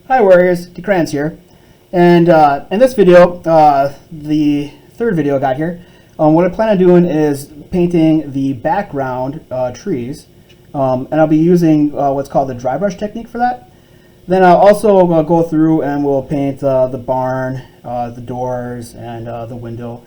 Hi Warriors, DeCrans here, and in this video, the third video I got here, what I plan on doing is painting the background trees, and I'll be using what's called the dry brush technique for that. Then I'll also go through and we'll paint the barn, the doors, and the window,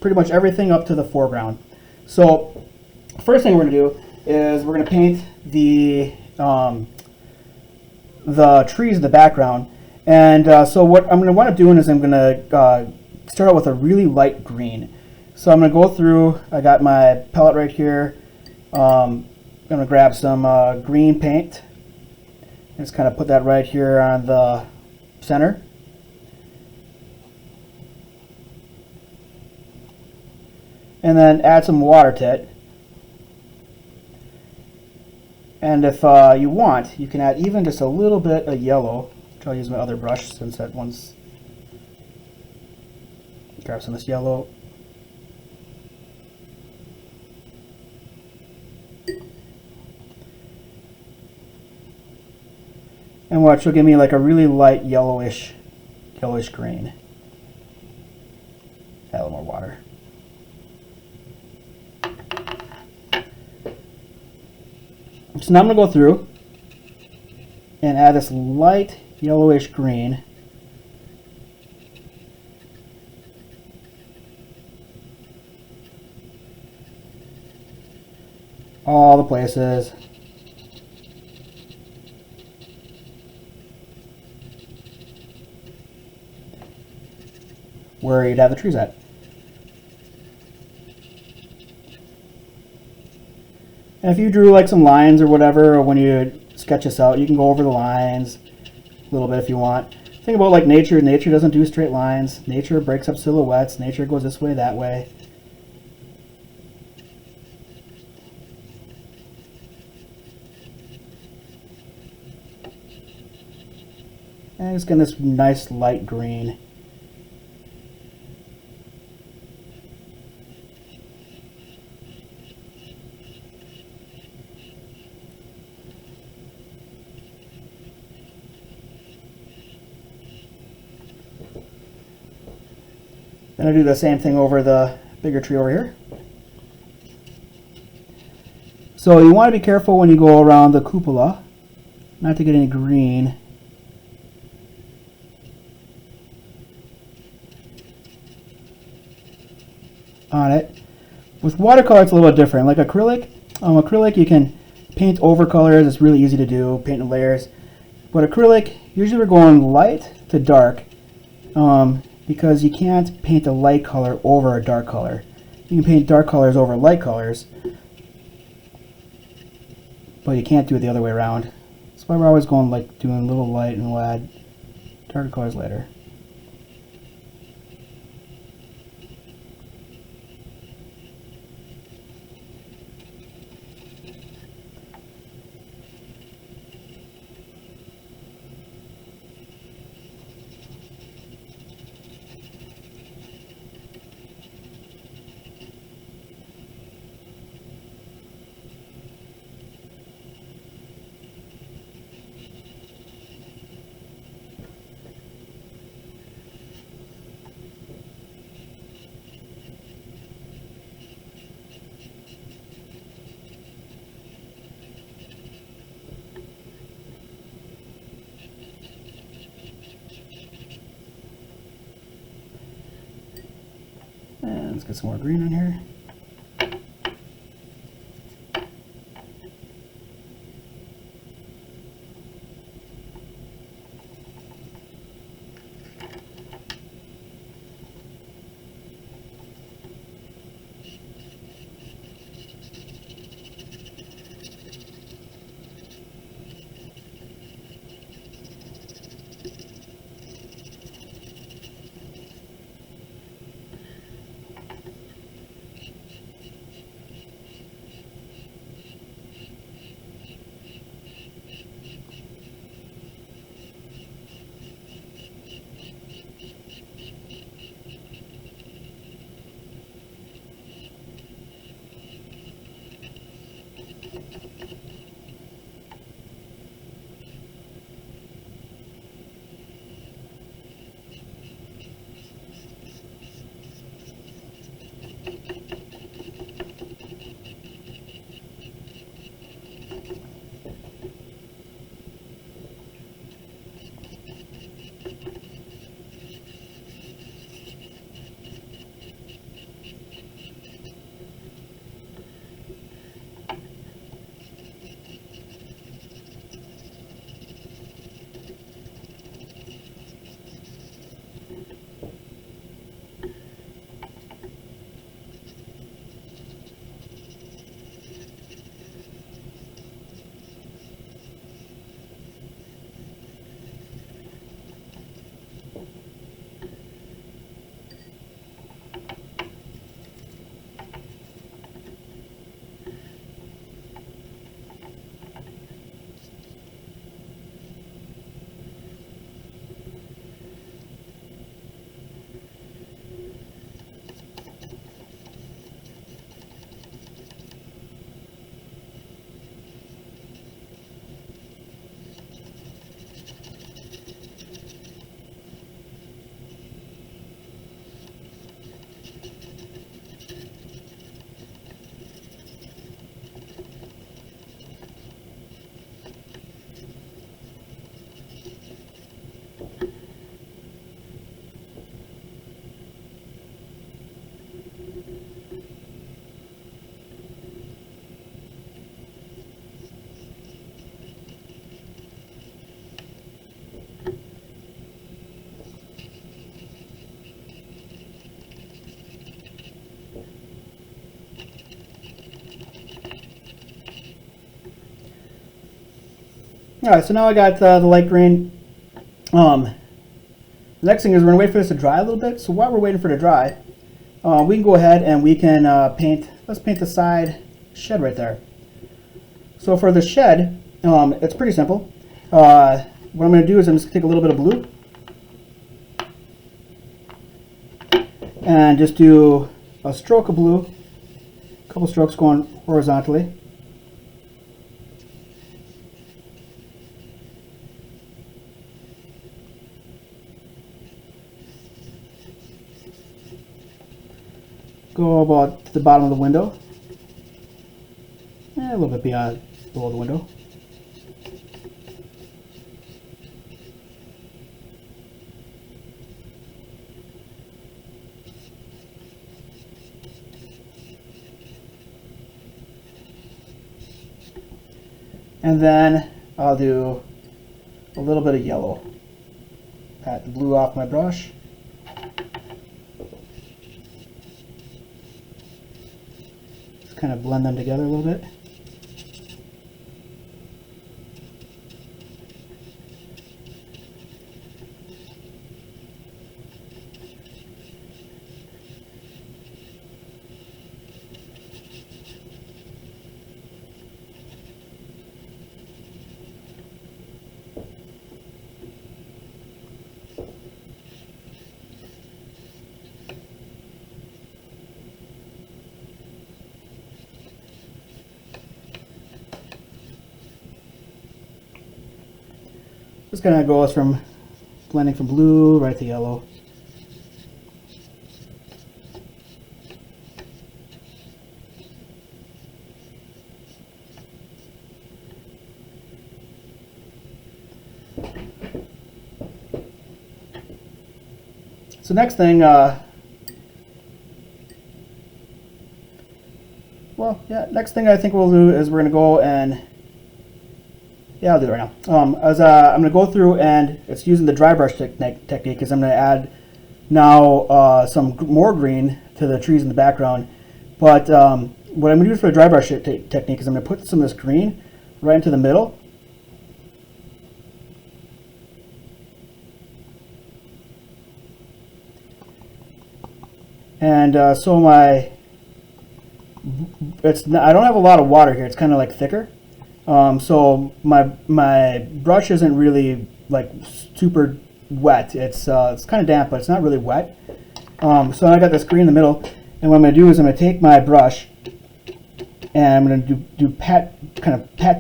pretty much everything up to the foreground. So first thing we're going to do is we're going to paint the trees in the background. And so what I'm going to wind up doing is I'm going to start out with a really light green. So I'm going to go through, I got my palette right here. I'm going to grab some green paint. Just kind of put that right here on the center. And then add some water to it. And if you want, you can add even just a little bit of yellow, which I'll use my other brush since that one's. Grab some of this yellow. And watch, it'll give me like a really light yellowish green. Add a little more water. So now I'm going to go through and add this light yellowish green. All the places. Where you'd have the trees at. And if you drew like some lines or whatever, or when you sketch this out, you can go over the lines a little bit if you want. Think about like nature. Nature doesn't do straight lines. Nature breaks up silhouettes. Nature goes this way, that way. And just getting this nice light green. Then I do the same thing over the bigger tree over here. So you want to be careful when you go around the cupola, not to get any green. On it. With watercolor it's a little bit different. Like acrylic, acrylic you can paint over colors. It's really easy to do, paint in layers. But acrylic, usually we're going light to dark. Because you can't paint a light color over a dark color. You can paint dark colors over light colors, but you can't do it the other way around. That's why we're always going like doing a little light and we'll add darker colors later. And let's get some more green in here. All right, so now I got the light green. The next thing is we're gonna wait for this to dry a little bit. So while we're waiting for it to dry, we can go ahead and we can paint. Let's paint the side shed right there. So for the shed, it's pretty simple. What I'm gonna do is I'm just gonna take a little bit of blue and just do a stroke of blue, a couple strokes going horizontally. Go about to the bottom of the window, and a little bit beyond below the window. And then I'll do a little bit of yellow. Pat the blue off my brush. Just kind of blend them together a little bit. Just kind of goes from blending from blue right to yellow. So next thing, next thing I think we'll do is we're going to go and I'll do it right now. I'm going to go through and it's using the dry brush technique because I'm going to add now some more green to the trees in the background. But what I'm going to do for the dry brush technique is I'm going to put some of this green right into the middle. And so I don't have a lot of water here. It's kind of like thicker. So my brush isn't really like super wet. It's kind of damp, but it's not really wet. So I got this green in the middle, and what I'm going to do is I'm going to take my brush and I'm going to do pat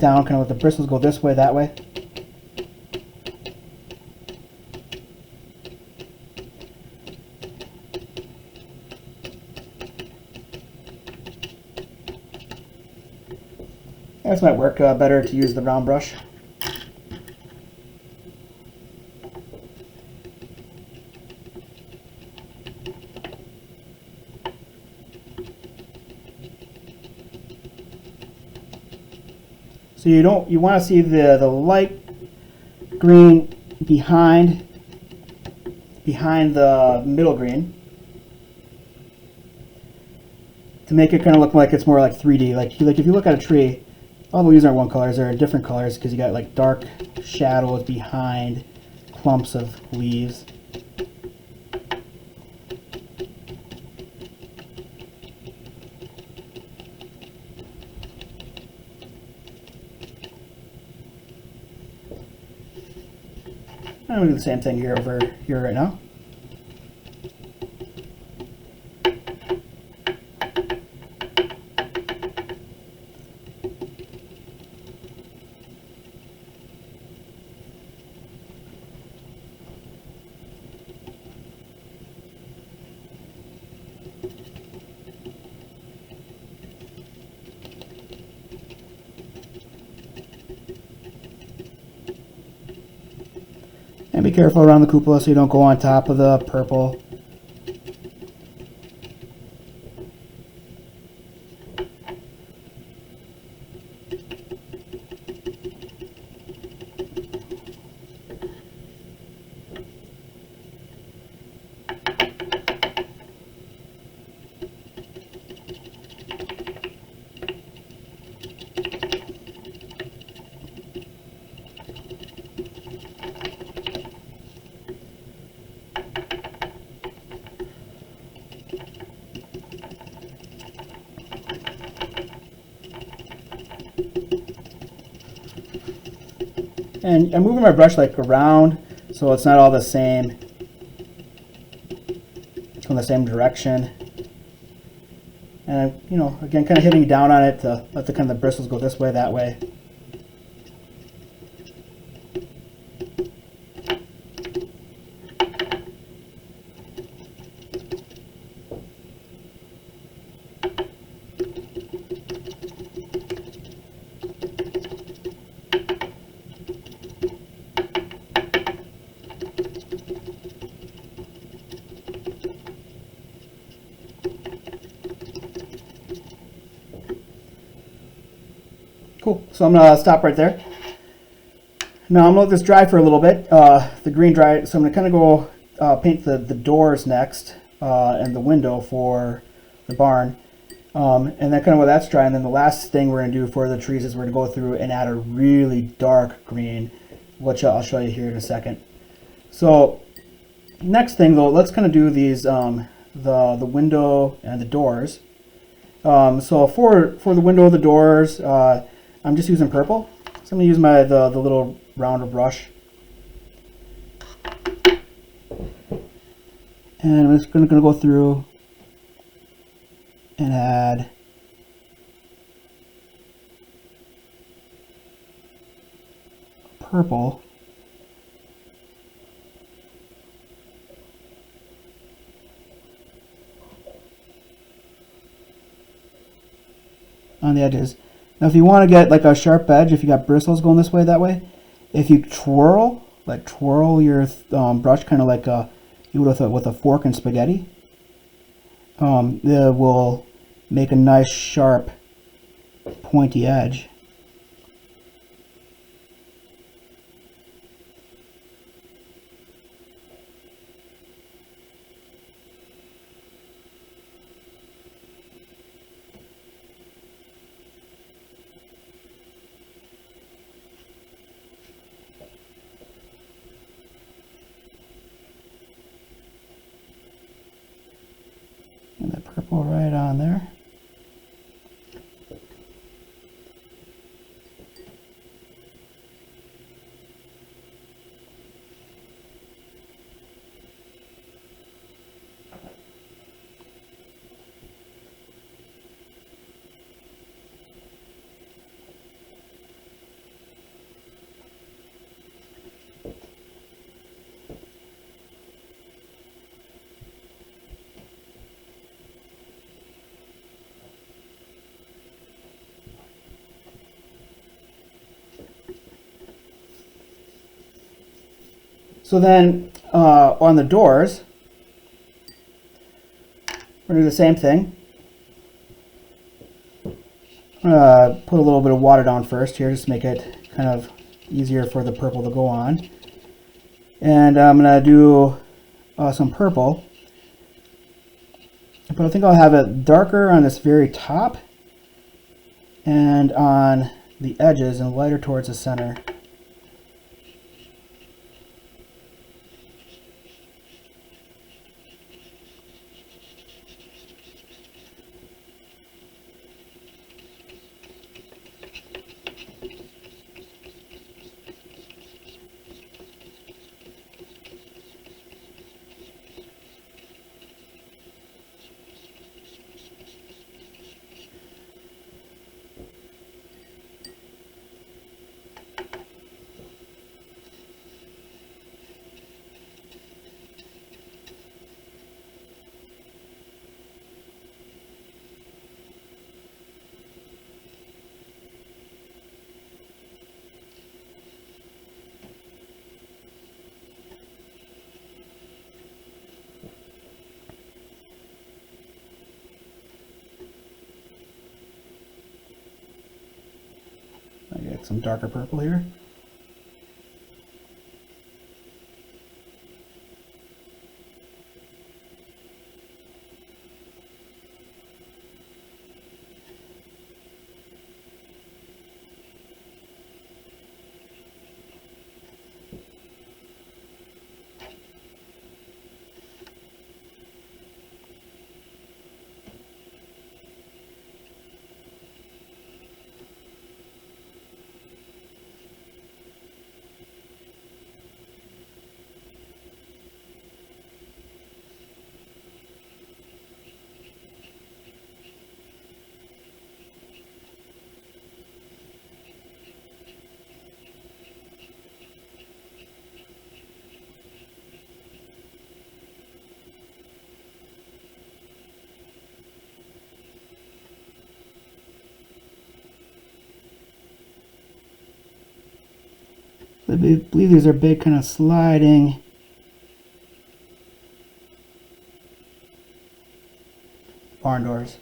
down, kind of let the bristles go this way, that way. This might work better to use the round brush. So you want to see the light green behind the middle green to make it kind of look like it's more like 3D. Like if you look at a tree, all the leaves aren't one colors, they're different colors because you got like dark shadows behind clumps of leaves. I'm going to do the same thing here over here right now. And be careful around the cupola so you don't go on top of the purple. And I'm moving my brush like around so it's not all the same, from the same direction. And you know, again, kind of hitting down on it to let the kind of the bristles go this way, that way. Cool. So I'm going to stop right there. Now I'm going to let this dry for a little bit. The green dry. So I'm going to kind of go paint the doors next and the window for the barn. And then kind of while that's dry, and then the last thing we're going to do for the trees is we're going to go through and add a really dark green, which I'll show you here in a second. So next thing though, let's kind of do these the window and the doors. So for the window, the doors, I'm just using purple. So I'm going to use the little rounder brush. And I'm just going to go through and add purple. On the edges. Now if you want to get like a sharp edge, if you got bristles going this way, that way, if you twirl your brush kind of like you would with a fork and spaghetti, it will make a nice sharp pointy edge. And the purple right on there. So then on the doors, we're going to do the same thing. Put a little bit of water down first here, just to make it kind of easier for the purple to go on. And I'm going to do some purple. But I think I'll have it darker on this very top and on the edges and lighter towards the center. I get some darker purple here. I believe these are big kind of sliding barn doors.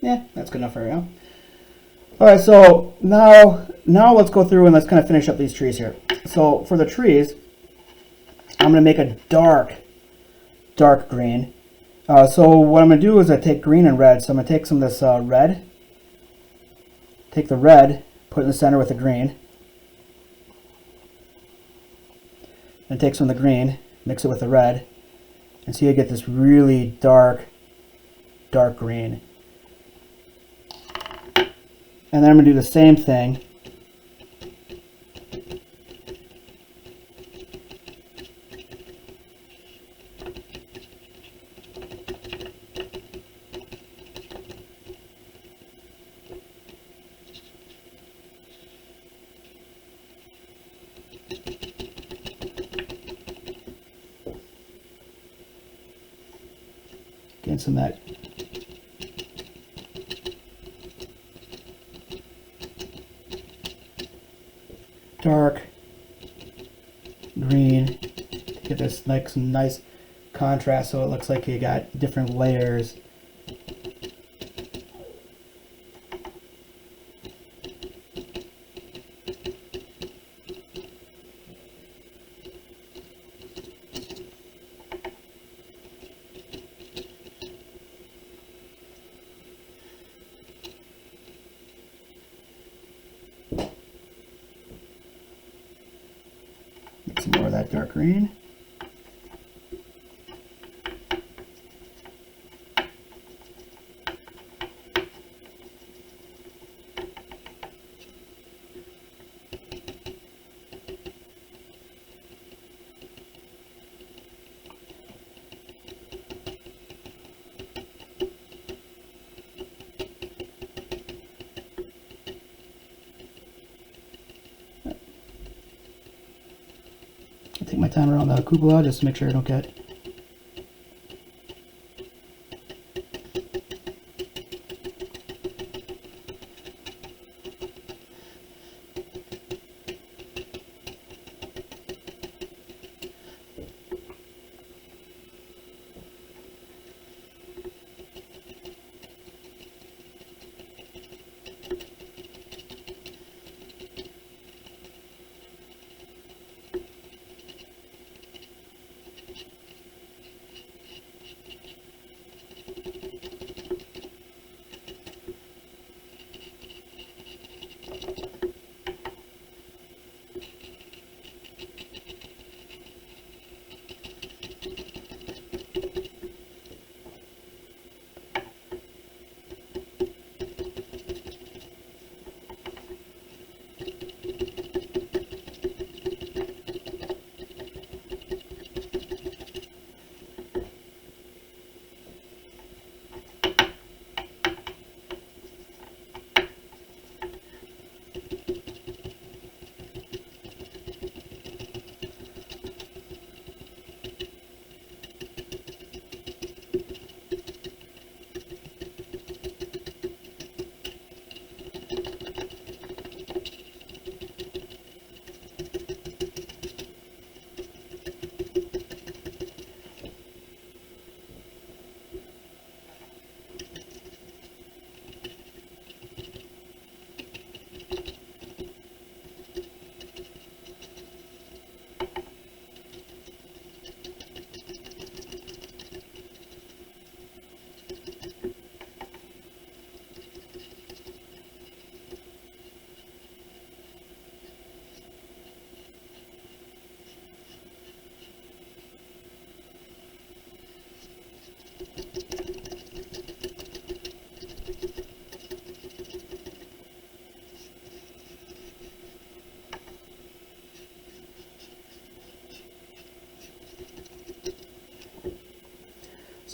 Yeah, that's good enough for right now. All right, so now let's go through and let's kind of finish up these trees here. So for the trees, I'm going to make a dark green. So what I'm going to do is I take green and red. So I'm going to take some of this red, take the red, put it in the center with the green, and take some of the green, mix it with the red, and see I get this really dark green. And then I'm going to do the same thing getting some of that dark green to get this nice contrast, so it looks like you got different layers. Get some more of that dark green. I take my time around the cupola just to make sure I don't get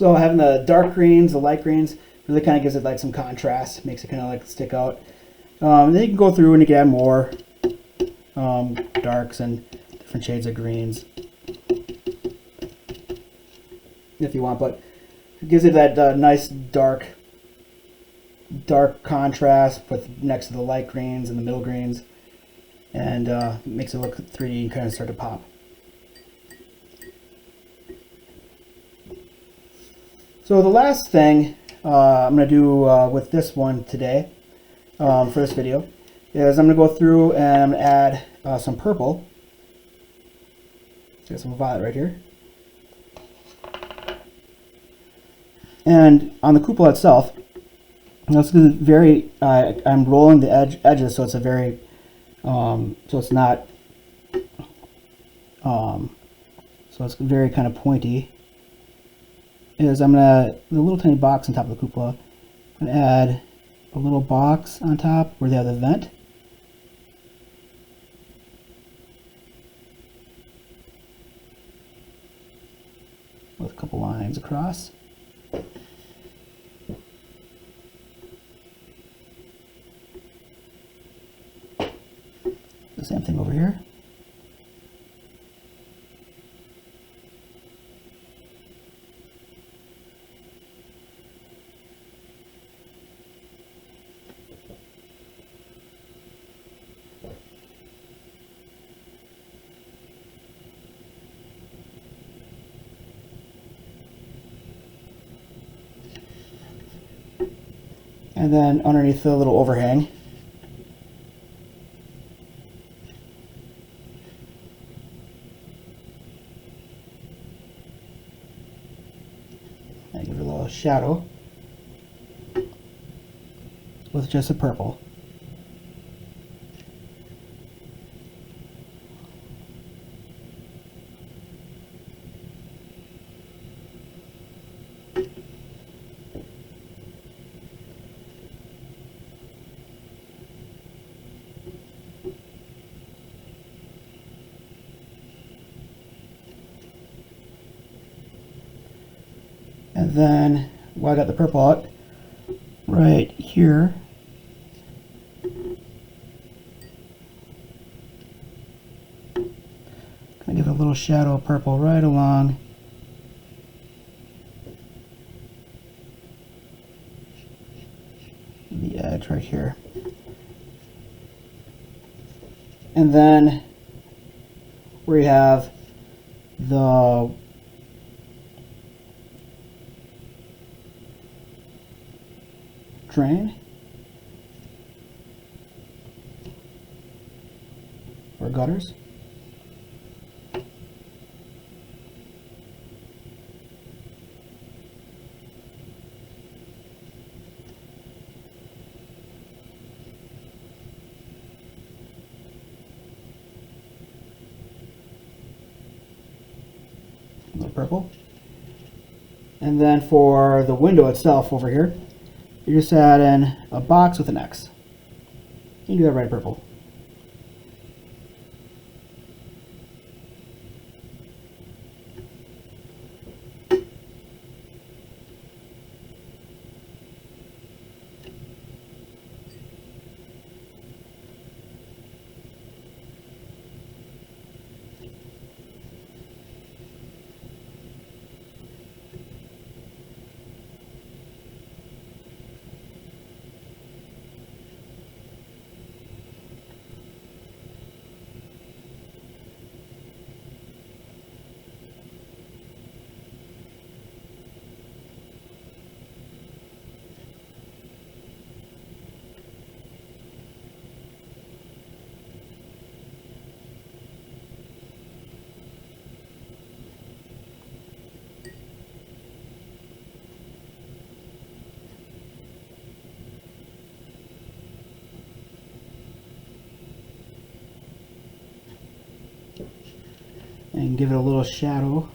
So having the dark greens, the light greens, really kind of gives it like some contrast, makes it kind of like stick out. Then you can go through and you can add more darks and different shades of greens if you want, but it gives it that nice dark contrast with next to the light greens and the middle greens, and makes it look 3D and kind of start to pop. So the last thing I'm going to do with this one today, for this video, is I'm going to go through and I'm going to add some purple. Got some violet right here. And on the cupola itself, it's very, I'm rolling the edges so it's a very, so it's not, so it's very kind of pointy. Is I'm gonna, the little tiny box on top of the cupola, I'm gonna add a little box on top where they have the vent. With a couple lines across. The same thing over here. And then underneath the little overhang, I give it a little shadow with just a purple. And then, while I got the purple out, right here, gonna give it a little shadow of purple right along the edge right here. And then where you have the drain or gutters, a little purple. And then for the window itself over here, you just add in a box with an X. You can do that right purple. And give it a little shadow.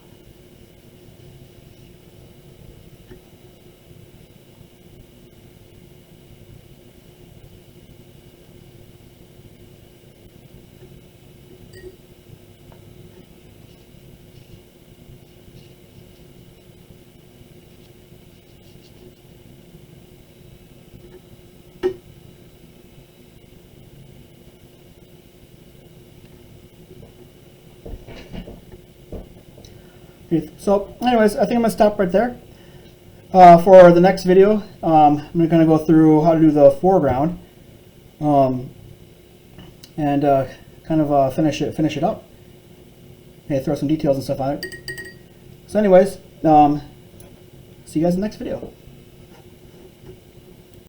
Okay, so anyways, I think I'm going to stop right there. For the next video, I'm going to go through how to do the foreground and kind of finish it up. Okay, throw some details and stuff on it. So anyways, see you guys in the next video.